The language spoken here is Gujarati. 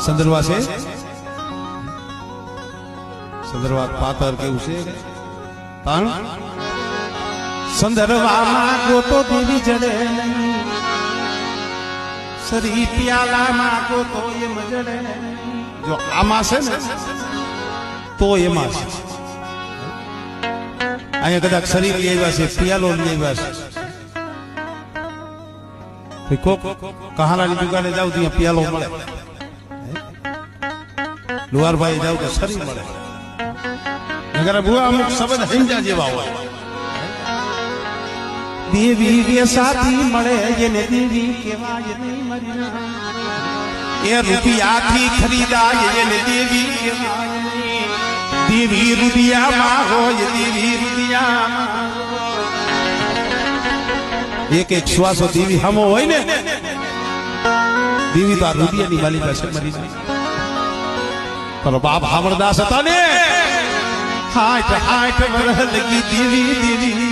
સંદર્ભા છે સંદર્ભા પાતર કેવું છે પણ સંદર્ભામાં ગોતો દેવી જડે નહીં સરી પ્યાલામાં ગોતો એમ જડે જો આમાં છે ને તો એમાં છે અહીંયા કદાચ શરીર લઈ આવ્યા છે પિયાલો લઈ આવ્યા છે કોક કહાલાની દુકાને જાવ ત્યાં પિયાલો મળે લુહારભાઈ જાવ તો શરીર મળે નગર ભૂવા અમુક શબ્દ હિંજા જેવા હોય દેવી કે સાથી મળે એને દેવી કહેવાય નહીં મરીના એ રૂપિયાથી ખરીદાય એને દેવી કહેવાય નહીં દેવી રૂપિયામાં હોય દેવી રૂપિયામાં એક એક શ્વાસો દેવી હમો હોય ને દેવી તો આ રૂપિયાની માલિકા છે મરી પણ બાપ હામરદાસ હતા ને 60 વર્ષ લગી દેવી દેવી